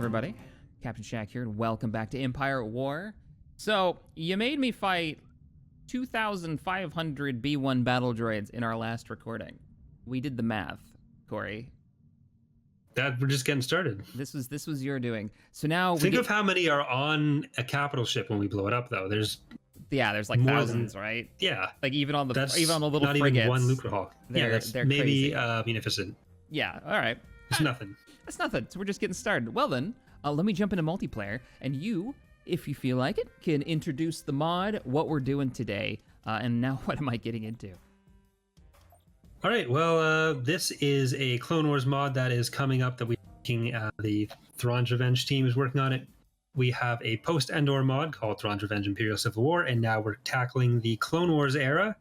everybody. CaptainShack here, and welcome back to Empire at War. So, you made me fight 2,500 B1 battle droids in our last recording. We did the math, Corey. We're just getting started. This was your doing. So now think of how many are on a capital ship when we blow it up, though. There's like thousands, right? Yeah, like even on the little not frigates. Even one Lucrehawk. They're maybe crazy. Munificent. Yeah, all right. It's nothing. That's nothing. So we're just getting started. Well then, let me jump into multiplayer, and you, if you feel like it, can introduce the mod, what we're doing today, and now what am I getting into? All right. Well, this is a Clone Wars mod that is coming up that we're making. The Thrawn's Revenge team is working on it. We have a post-Endor mod called Thrawn's Revenge Imperial Civil War, and now we're tackling the Clone Wars era.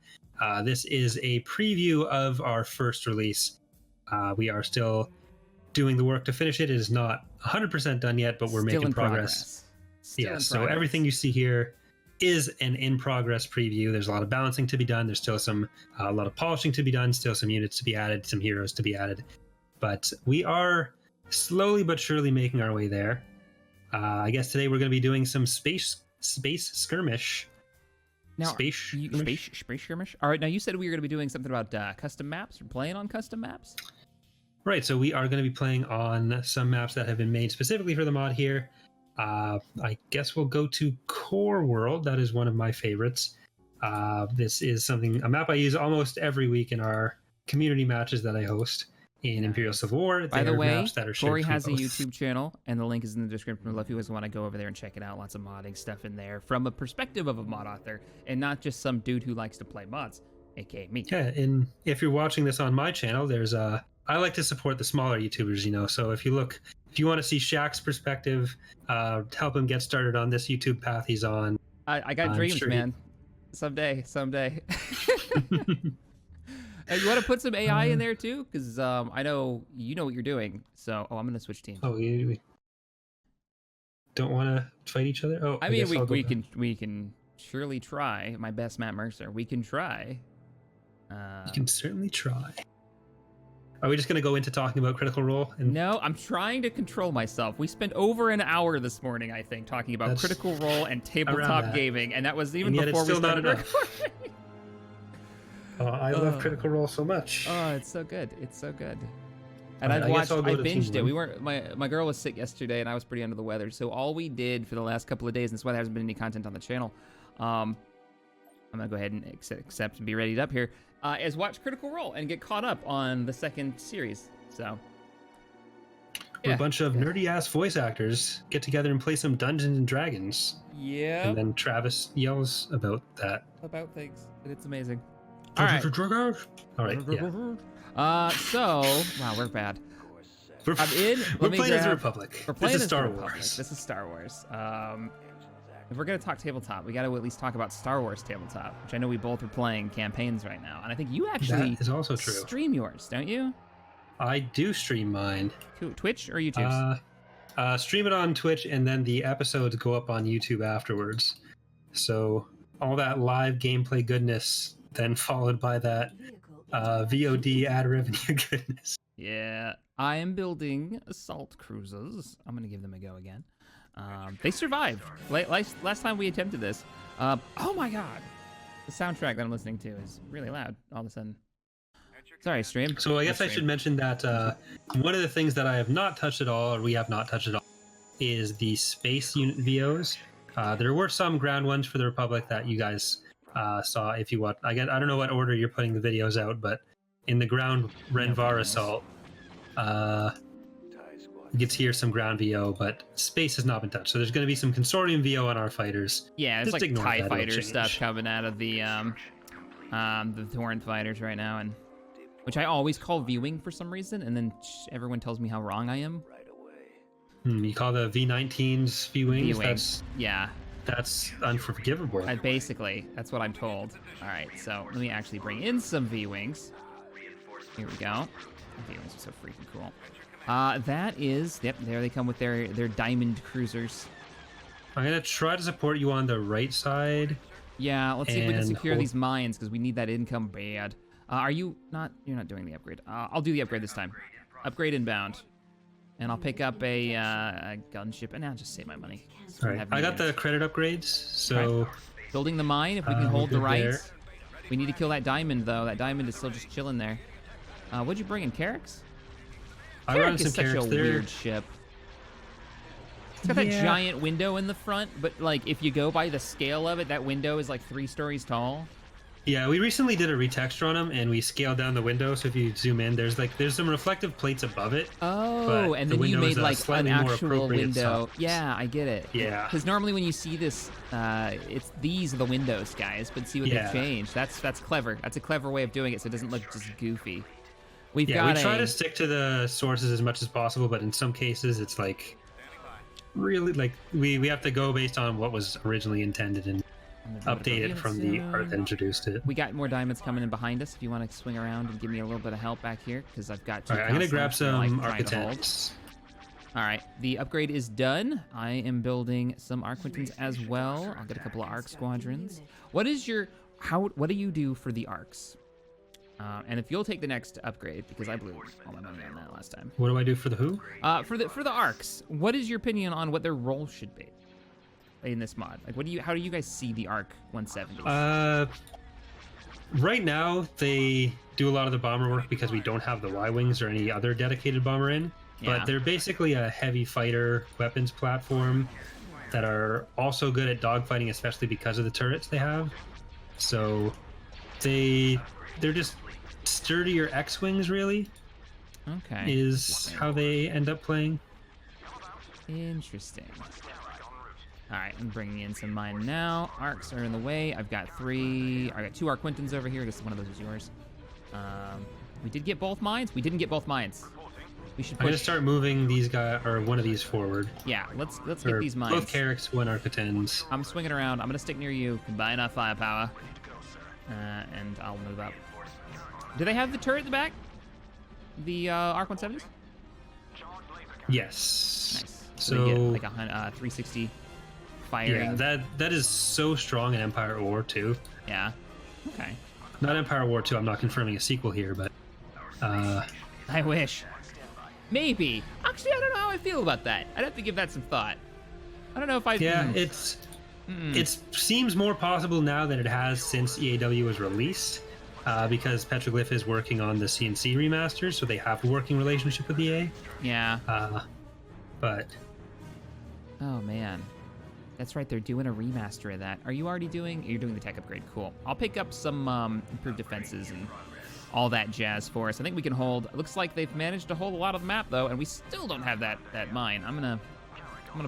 This is a preview of our first release. We are still doing the work to finish it. It is not 100% done yet, but we're making progress. So everything you see here is an in-progress preview. There's a lot of balancing to be done. There's still a lot of polishing to be done, still some units to be added, some heroes to be added. But we are slowly but surely making our way there. I guess today we're going to be doing some space skirmish. Now, space skirmish? All right, now you said we were going to be doing something about custom maps, or playing on custom maps? Right, so we are going to be playing on some maps that have been made specifically for the mod here. I guess we'll go to Core World. That is one of my favorites. This is a map I use almost every week in our community matches that I host in Imperial Civil War. By the way, Corey has a YouTube channel, and the link is in the description below if you guys want to go over there and check it out. Lots of modding stuff in there from a perspective of a mod author, and not just some dude who likes to play mods, aka me. Yeah, and if you're watching this on my channel, there's I like to support the smaller YouTubers, you know. So if you want to see Shaq's perspective, help him get started on this YouTube path he's on. I got dreams, man. Someday. You want to put some AI in there too, because I know you know what you're doing. So, I'm gonna switch teams. Oh, you don't want to fight each other? Oh, I mean, we can surely try. My best, Matt Mercer. We can try. You can certainly try. Are we just going to go into talking about Critical Role? No, I'm trying to control myself. We spent over an hour this morning, I think, talking about Critical Role and tabletop gaming, and that was even before we started recording. I love Critical Role so much. Oh, it's so good. It's so good. And I binged it. My girl was sick yesterday, and I was pretty under the weather. So all we did for the last couple of days, and that's why there hasn't been any content on the channel, I'm going to go ahead and accept and be readied up here, is watch Critical Role and get caught up on the second series. So a bunch of nerdy-ass voice actors get together and play some Dungeons & Dragons. Yeah. And then Travis yells about that. About things. And it's amazing. All right. Yeah. So, wow, we're bad. We're playing as a Republic. This is Star Wars. This is Star Wars. If we're going to talk tabletop, we got to at least talk about Star Wars tabletop, which I know we both are playing campaigns right now. And I think you actually that is also true. Stream yours, don't you? I do stream mine. Twitch or YouTube? Stream it on Twitch, and then the episodes go up on YouTube afterwards. So all that live gameplay goodness, then followed by that VOD ad revenue goodness. Yeah, I am building assault cruisers. I'm going to give them a go again. They survived. Last time we attempted this. Oh my god. The soundtrack that I'm listening to is really loud all of a sudden. Sorry, stream. So I guess I should mention that one of the things that I have not touched at all, or we have not touched at all, is the space unit VOs. There were some ground ones for the Republic that you guys saw if you watch. I don't know what order you're putting the videos out, but in the ground Renvar assault, you get to hear some ground VO, but space has not been touched. So there's going to be some consortium VO on our fighters. Yeah, it's like TIE fighter stuff coming out of the Torrent fighters right now, and which I always call viewing for some reason, and then everyone tells me how wrong I am. You call the V19s viewings? That's unforgivable. Basically, that's what I'm told. All right, so let me actually bring in some V-wings. Here we go. V-wings are so freaking cool. That is, yep, there they come with their diamond cruisers. I'm going to try to support you on the right side. Yeah, let's see if we can secure these mines, because we need that income bad. You're not doing the upgrade. I'll do the upgrade this time. Upgrade inbound. And I'll pick up a gunship, and I'll just save my money. All right, I got the credit upgrades, so... Right. Building the mine, if we can hold the right. There. We need to kill that diamond, though. That diamond is still just chilling there. What'd you bring in, Carracks? I run some is such a Carracks there. weird ship. It's got that giant window in the front, but like if you go by the scale of it, that window is like 3 stories tall. Yeah, we recently did a retexture on them, and we scaled down the window. So if you zoom in, there's some reflective plates above it. Oh, and then you made like an actual window. Size. Yeah, I get it. Yeah. Because normally when you see this, these are the windows, guys. But see what they've changed. That's clever. That's a clever way of doing it, so it doesn't look just goofy. We try to stick to the sources as much as possible, but in some cases, it's like really like we have to go based on what was originally intended and update it from the art that introduced it. We got more diamonds coming in behind us. If you want to swing around and give me a little bit of help back here, because I've got 2. All right, I'm gonna grab some architects. All right, the upgrade is done. I am building some Arquitans as well. I'll get a couple of Arc squadrons. What do you do for the Arcs? And if you'll take the next upgrade, because I blew all my money on that last time. What do I do for the who? For the Arcs, what is your opinion on what their role should be in this mod? Like, how do you guys see the Arc 170s? Right now they do a lot of the bomber work because we don't have the Y-wings or any other dedicated bomber in. But they're basically a heavy fighter weapons platform that are also good at dogfighting, especially because of the turrets they have. So they're just sturdier X-wings, really. Okay. Is how they end up playing. Interesting. All right, I'm bringing in some mine now. Arcs are in the way. I've got 2 Arquintans over here. I guess one of those is yours. We did get both mines. We didn't get both mines. We should push. I'm gonna start moving these guys or one of these forward. Yeah, let's get these mines. Both Carracks, 1 Arquitans. I'm swinging around. I'm gonna stick near you. Combine our firepower, and I'll move up. Do they have the turret in the back? The Arc 170s? Yes. Nice. So they get like a 360 firing. Yeah, that is so strong in Empire War 2. Yeah. Okay. Not Empire War 2. I'm not confirming a sequel here, but I wish. Maybe. Actually, I don't know how I feel about that. I'd have to give that some thought. I don't know if I. Yeah, it seems more possible now than it has since EAW was released, because Petroglyph is working on the CNC remasters, so they have a working relationship with EA. Yeah. But. Oh man, that's right. They're doing a remaster of that. Are you already doing? You're doing the tech upgrade. Cool. I'll pick up some improved defenses and all that jazz for us. I think we can hold. It looks like they've managed to hold a lot of the map though, and we still don't have that mine. I'm gonna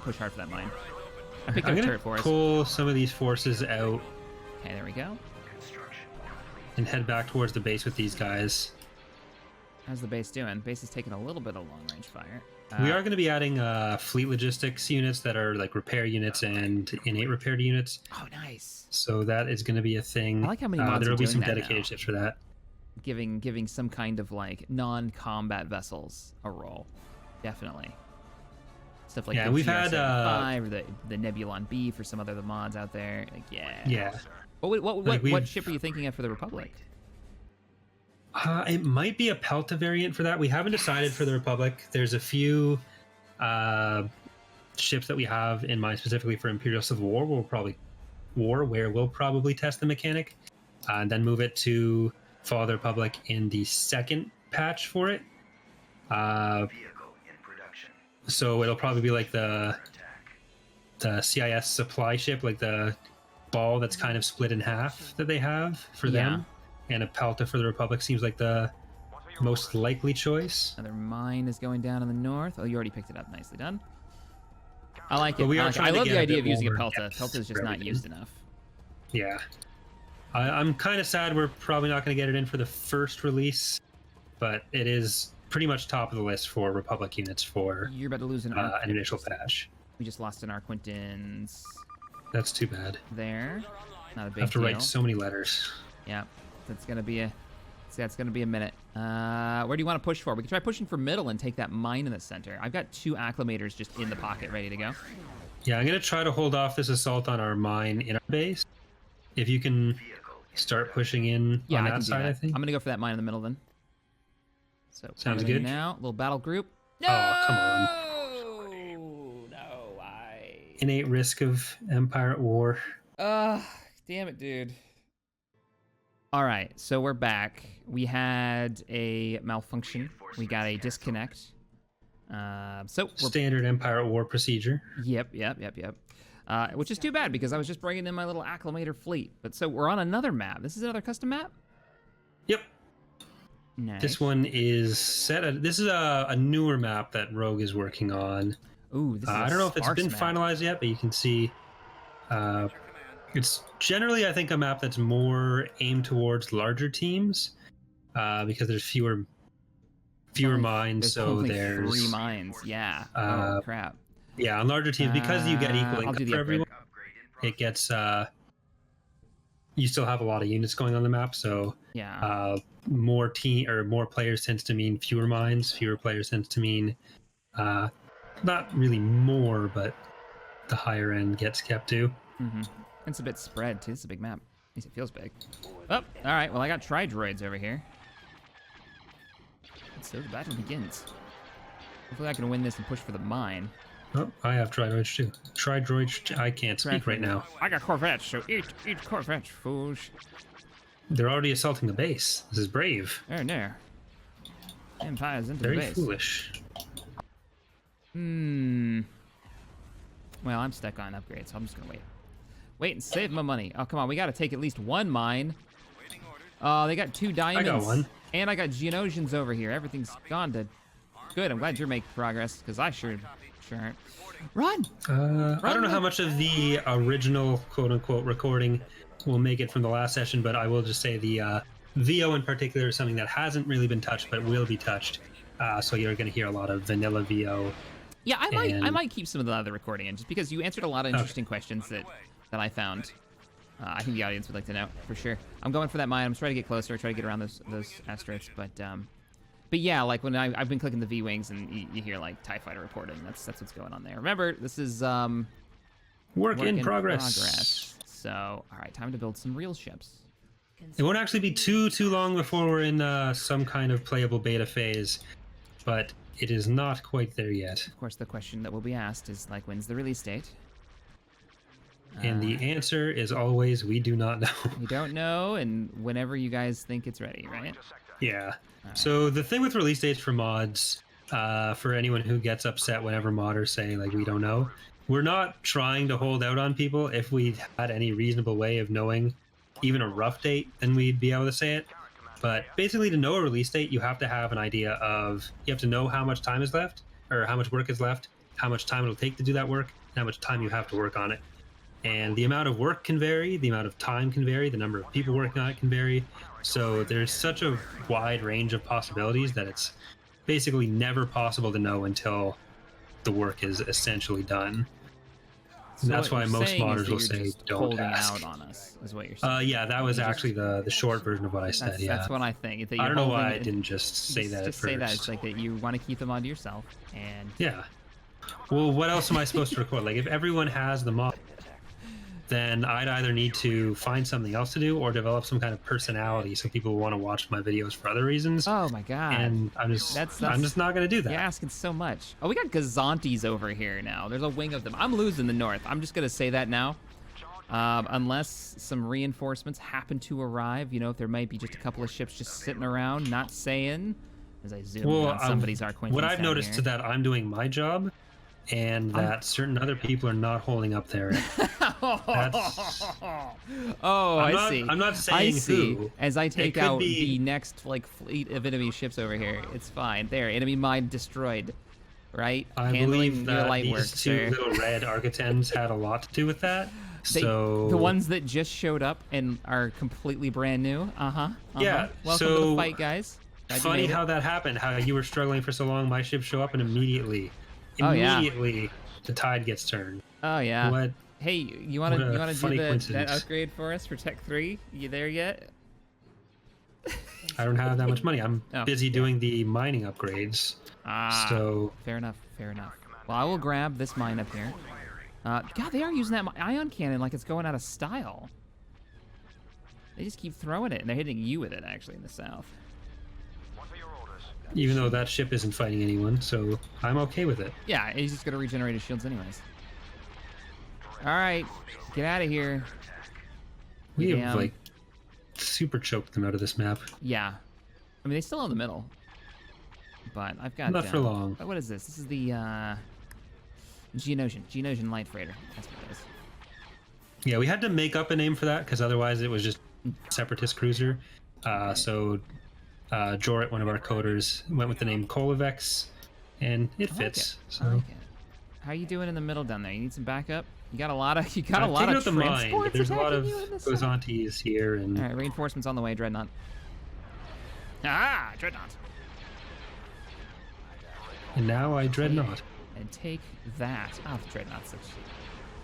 push hard for that mine. I picked up a turret for us. Pull some of these forces out. Okay, there we go. And head back towards the base with these guys. How's the base doing? Base is taking a little bit of long range fire. We are going to be adding fleet logistics units that are like repair units and innate repair units. Oh, nice. So that is going to be a thing. I like how many mods there will be some that dedicated ships for that. Giving some kind of like non-combat vessels a role, definitely. Stuff like the we've had 5 or the Nebulon B for some other mods out there. Like, yeah. What ship are you thinking of for the Republic? It might be a Pelta variant for that. We haven't decided for the Republic. There's a few ships that we have in mind specifically for Imperial Civil War. Where we'll probably test the mechanic, and then move it to Fall of the Republic in the second patch for it. So it'll probably be like the CIS supply ship, like the ball that's kind of split in half that they have for them. And a Pelta for the Republic seems like the most likely choice. Another mine is going down in the north. Oh, you already picked it up. Nicely done. I like it. I love the idea of using a Pelta. Pelta is just not used enough. Yeah. I'm kind of sad we're probably not going to get it in for the first release, but it is pretty much top of the list for Republic units for You're about to lose an initial patch. We just lost an Arquintans. That's too bad. There. Not a big deal. I have to write so many letters. Yeah. That's gonna be a minute. Where do you want to push for? We can try pushing for middle and take that mine in the center. I've got 2 acclimators just in the pocket, ready to go. Yeah, I'm gonna try to hold off this assault on our mine in our base. If you can start pushing in on that side, I think. I'm gonna go for that mine in the middle then. So sounds good. Now, little battle group. No! Oh, come on. No, Innate risk of Empire at War. Damn it, dude. All right, so we're back. We had a malfunction. We got a disconnect. So we're... Standard Empire at War procedure. Yep. Which is too bad because I was just bringing in my little acclimator fleet. But so we're on another map. This is another custom map? Yep. Nice. This one is set. This is a newer map that Rogue is working on. Ooh, this is I don't know if it's been map. finalized yet, but you can see it's generally, I think, a map that's more aimed towards larger teams because there's fewer mines. So there's 3 mines. Yeah. Oh crap. Yeah, on larger teams because you get equal income for everyone. It gets you still have a lot of units going on the map, so yeah. More players tends to mean fewer mines. Fewer players tends to mean not really more, but the higher end gets kept too. Mm-hmm. It's a bit spread too. It's a big map. At least it feels big. Oh, all right. Well, I got tri-droids over here. So the battle begins. Hopefully I can win this and push for the mine. Oh, I have tri-droids too. Tri-droids, I can't speak right now. I got corvettes, so eat corvettes, fools. They're already assaulting the base. This is brave. There. Empire's into Very the base. Foolish. Well, I'm stuck on upgrades, so I'm just gonna wait. Wait and save my money. Oh, come on, we gotta take at least 1 mine. They got 2 diamonds. I got 1. And I got Geonosians over here. Everything's gone to... Good, I'm glad you're making progress, because I sure aren't. Run! I don't know how much of the original quote-unquote recording will make it from the last session, but I will just say the VO in particular is something that hasn't really been touched, but will be touched. So you're going to hear a lot of vanilla VO. Yeah, I might keep some of the other recording in, just because you answered a lot of interesting questions that I found. I think the audience would like to know, for sure. I'm going for that mine. I'm trying to get closer, try to get around those asteroids, but yeah, like when I've been clicking the V-Wings and you hear like TIE Fighter reporting, that's what's going on there. Remember, this is work in progress. So, all right, time to build some real ships. It won't actually be too long before we're in some kind of playable beta phase, but it is not quite there yet. Of course, the question that will be asked is like, when's the release date? And the answer is always, we do not know. We don't know, and whenever you guys think it's ready, right? Yeah. Right. So the thing with release dates for mods, for anyone who gets upset whenever modders say, like, we don't know, we're not trying to hold out on people. If we had any reasonable way of knowing even a rough date, then we'd be able to say it. But basically, to know a release date, you have to have an idea of, you have to know how much time is left, or how much work is left, how much time it'll take to do that work, and how much time you have to work on it. And the amount of work can vary, the amount of time can vary, the number of people working on it can vary. So there's such a wide range of possibilities that it's basically never possible to know until the work is essentially done. So that's why most modders will say, don't ask. Out on us, is what you're saying. Yeah, that was actually the short version of what I said. That's what I think. I don't know why I didn't just say that at first. Just say that. It's like that you want to keep them onto yourself. And yeah. Well, what else am I supposed to record? Like, if everyone has the mod, then I'd either need to find something else to do or develop some kind of personality so people will want to watch my videos for other reasons. Oh my god. And I'm just not going to do that. You're asking so much. Oh, we got Gazantes over here now. There's a wing of them. I'm losing the north. I'm just going to say that now. Unless some reinforcements happen to arrive, you know, if there might be just a couple of ships just sitting around, not saying, as I zoom in on somebody's Arquintans. What I've noticed is that I'm doing my job, and that certain other people are not holding up there. I see. I'm not saying who. As I take out the next like fleet of enemy ships over here, it's fine. There, enemy mine destroyed. Right? I believe that these two little red Arquintans had a lot to do with that. So the ones that just showed up and are completely brand new. Yeah. Welcome to the fight, guys. Funny how that happened. How you were struggling for so long. My ships show up and immediately the tide gets turned. Oh yeah. What? Hey, you want to do that upgrade for us for Tech 3? You there yet? I don't have that much money. I'm busy doing the mining upgrades. So fair enough. Well, I will grab this mine up here. God, they are using that ion cannon like it's going out of style. They just keep throwing it, and they're hitting you with it actually in the south. even though that ship isn't fighting anyone, so I'm okay with it. Yeah, he's just gonna regenerate his shields anyways. All right, get out of here. We have like super choked them out of this map. Yeah, I mean they still in the middle, but I've got not for long. What is this? This is the Geonosian light freighter. That's what it is. Yeah, we had to make up a name for that because otherwise it was just separatist cruiser. So Jorrit, one of our coders, went with the name Kolovex, and it fits. So. I like it. How are you doing in the middle down there? You need some backup? You got a lot of transports the mine. There's a lot of Gozantes here, and all right, reinforcements on the way, Dreadnought. Ah, Dreadnought. And now I Dreadnought. And take that. Oh, the Dreadnought's such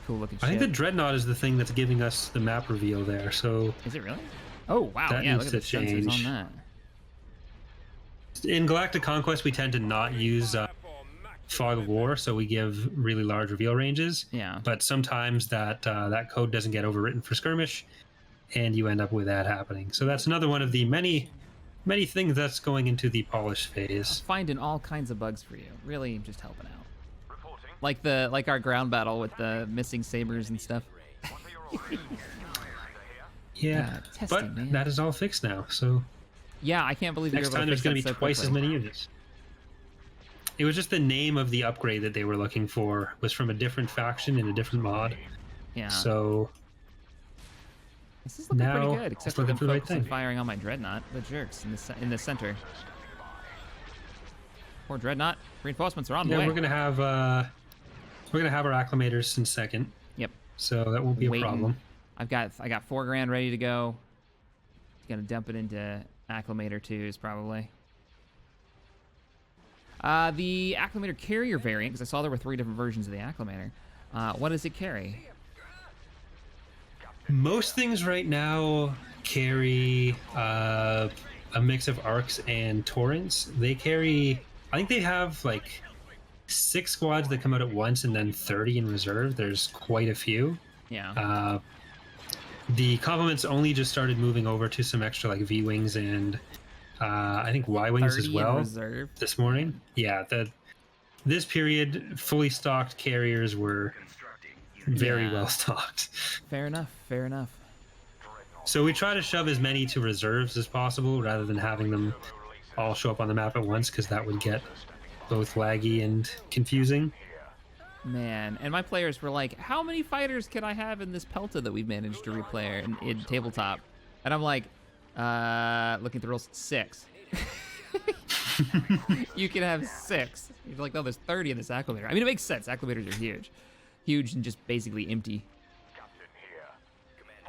cool looking ship. I think the Dreadnought is the thing that's giving us the map reveal there. So is it really? Oh wow! That yeah, needs look at the sensors on that. In Galactic Conquest, we tend to not use Fog of War, so we give really large reveal ranges. Yeah. But sometimes that code doesn't get overwritten for skirmish, and you end up with that happening. So that's another one of the many things that's going into the polish phase. Finding all kinds of bugs for you. Really, just helping out. Like our ground battle with the missing sabers and stuff. Yeah, testing, but man. that is all fixed now. So yeah, I can't believe next time there's going to be twice as many units. It was just the name of the upgrade that they were looking for was from a different faction in a different mod. Yeah. So this is looking pretty good, except for them the focusing firing on my Dreadnought. The jerks in the center. Poor Dreadnought. Reinforcements are on the way. We're gonna have our acclimators in second. Yep. So that won't be a problem. I got $4 grand ready to go. Gonna dump it into acclimator 2s probably. The acclimator carrier variant, because I saw there were 3 different versions of the acclimator. What does it carry? Most things right now carry a mix of arcs and torrents. They carry, I think they have like 6 squads that come out at once and then 30 in reserve. There's quite a few. Yeah. The complements only just started moving over to some extra like V-wings and I think Y-wings as well this morning. Yeah, this period fully stocked carriers were very well stocked. Fair enough. So we try to shove as many to reserves as possible rather than having them all show up on the map at once, because that would get both laggy and confusing. Man, and my players were like, how many fighters can I have in this Pelta that we've managed to replay in tabletop? And I'm like, looking at the rules, 6. You can have 6. You're like, no, there's 30 in this acclimator. I mean, it makes sense. Acclimators are huge and just basically empty.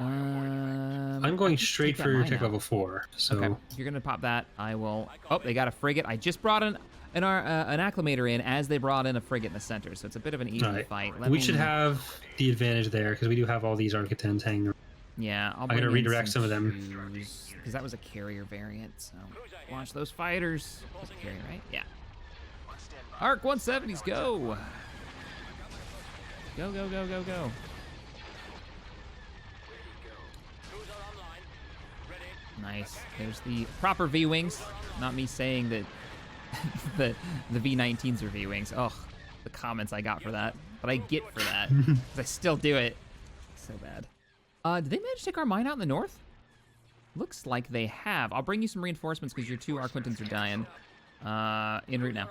I'm going straight for tech level 4. So okay. If you're gonna pop that, I will. Oh, they got a frigate. I just brought an acclimator in as they brought in a frigate in the center, so it's a bit of an easy fight. We should have the advantage there because we do have all these Architects hanging. Yeah, I'm gonna redirect some of them because that was a carrier variant. So launch those fighters. That's a carrier, right? Yeah. Arc 170s, go! Go! Nice. There's the proper V-wings. Not me saying that the V19s are V-wings. Oh, the comments I got for that. But I get for that. Because I still do it. So bad. Did they manage to take our mine out in the north? Looks like they have. I'll bring you some reinforcements because your 2 Arquintons are dying. En route now.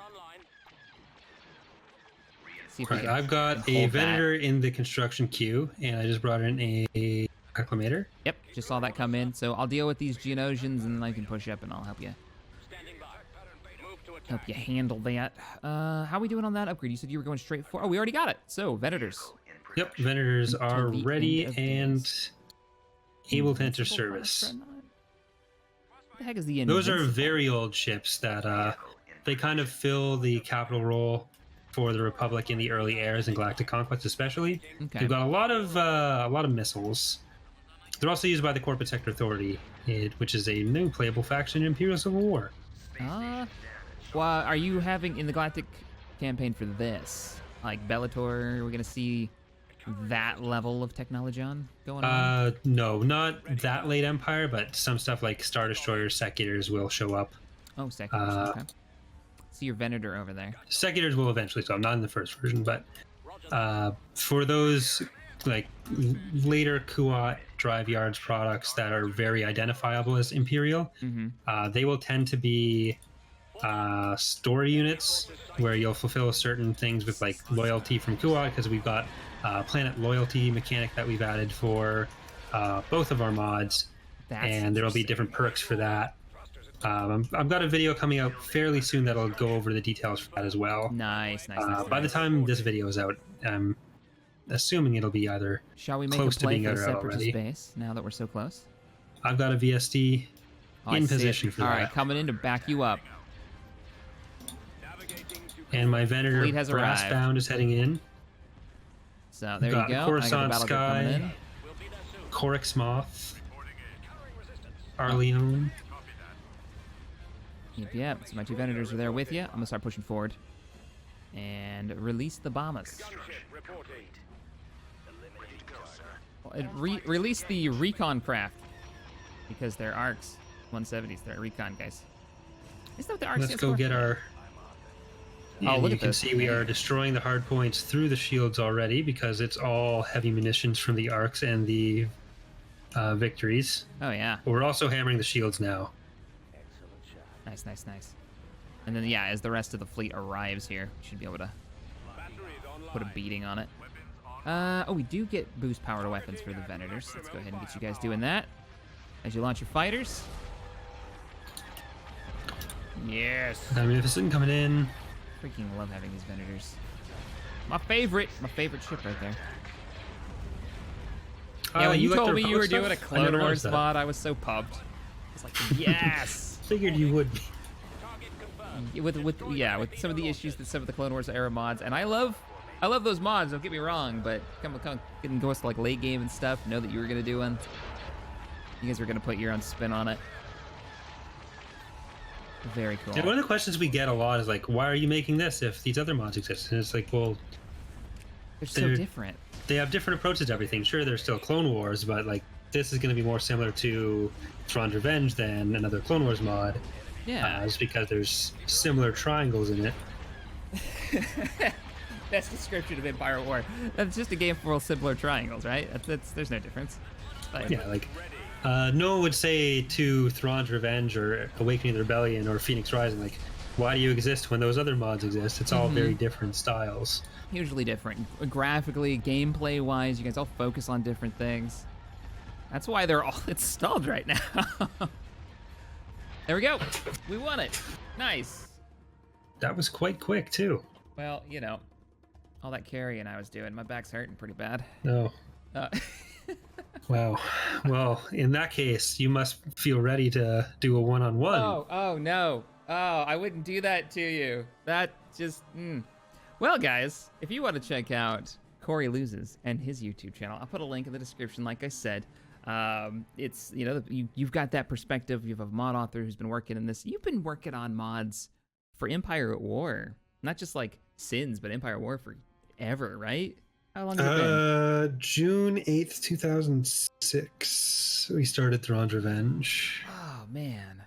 See if I've got a Venator in the construction queue, and I just brought in a acclimator. Yep, just saw that come in. So I'll deal with these Geonosians, and then I can push up, and I'll help you. Help you handle that. How are we doing on that upgrade? You said you were going straight for... Oh, we already got it. So, Venators. Yep, Venators are ready and able to enter service. What the heck is the Those are very old ships that they kind of fill the capital role for the Republic in the early eras and Galactic Conquest especially. Okay. They've got a lot of missiles. They're also used by the Corporate Sector Authority, which is a new playable faction in Imperial Civil War. Well, are you having in the Galactic campaign for this? Like Bellator, we're gonna see that level of technology going on? No, not that late Empire, but some stuff like Star Destroyers, Seculators will show up. Oh, Seculators, okay. See your Venator over there. Secutors will eventually, so I'm not in the first version, but for those like later Kuat drive yards products that are very identifiable as Imperial, they will tend to be story units where you'll fulfill certain things with like loyalty from Kuat, because we've got planet loyalty mechanic that we've added for both of our mods. And there'll be different perks for that. I've got a video coming out fairly soon that'll go over the details for that as well. Nice. By the time this video is out, I'm assuming it'll be either Shall we make close a play to being for out the Separatist already. base now that we're so close? I've got a VSD in position for that. All right, coming in to back you up. And my Venator Fleet has arrived. Brassbound is heading in. So there you go. Coruscant I got the Battle coming Sky, in. Corix Moth, Arleon. Yep. So my 2 Venators are there with you. I'm gonna start pushing forward and release the bombers. Release the recon craft because they're ARCs 170s. They're recon guys. Isn't that what the ARCs? Let's go get our. Oh, look you at can this. see we are destroying the hard points through the shields already because it's all heavy munitions from the arcs and the victories. Oh yeah. But we're also hammering the shields now. Nice. And then yeah, as the rest of the fleet arrives here, we should be able to put a beating on it. Oh, we do get boost power to weapons for the Venators. Let's go ahead and get you guys doing that as you launch your fighters. Yes. Magnificent coming in. Freaking love having these Venators. My favorite ship right there. Yeah, when you told me you were doing a Clone Wars mod, I was so pumped. I was like, yes. Figured you would be. With some of the issues that some of the Clone Wars era mods, and I love those mods. Don't get me wrong, but come getting going to like late game and stuff. Know that you were gonna do one. You guys were gonna put your own spin on it. Very cool. Yeah, one of the questions we get a lot is like, why are you making this if these other mods exist? And it's like, well, they're so different. They have different approaches to everything. Sure, they're still Clone Wars, but like this is going to be more similar to Thrawn's Revenge than another Clone Wars mod. Yeah. Just because there's similar triangles in it. Best description of Empire War. That's just a game full of similar triangles, right? There's no difference. But, yeah, like no one would say to Thrawn's Revenge or Awakening of the Rebellion or Phoenix Rising, like, why do you exist when those other mods exist? It's all very different styles. Hugely different. Graphically, gameplay-wise, you guys all focus on different things. That's why they're all installed right now. There we go. We won it. Nice. That was quite quick, too. Well, you know, all that carrying I was doing, my back's hurting pretty bad. No. Wow. Well, in that case, you must feel ready to do a one-on-one. Oh, no. Oh, I wouldn't do that to you. That just... Well, guys, if you want to check out Corey Loses and his YouTube channel, I'll put a link in the description, like I said. It's, you know, you've got that perspective. You have a mod author who's been working in this. You've been working on mods for Empire at War. Not just like Sins, but Empire at War forever, right? How long has it been? June 8th, 2006. We started Thrawn's Revenge. Oh, man.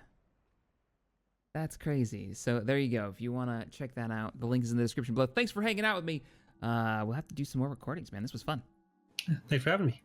That's crazy. So there you go. If you want to check that out, the link is in the description below. Thanks for hanging out with me. We'll have to do some more recordings, man. This was fun. Thanks for having me.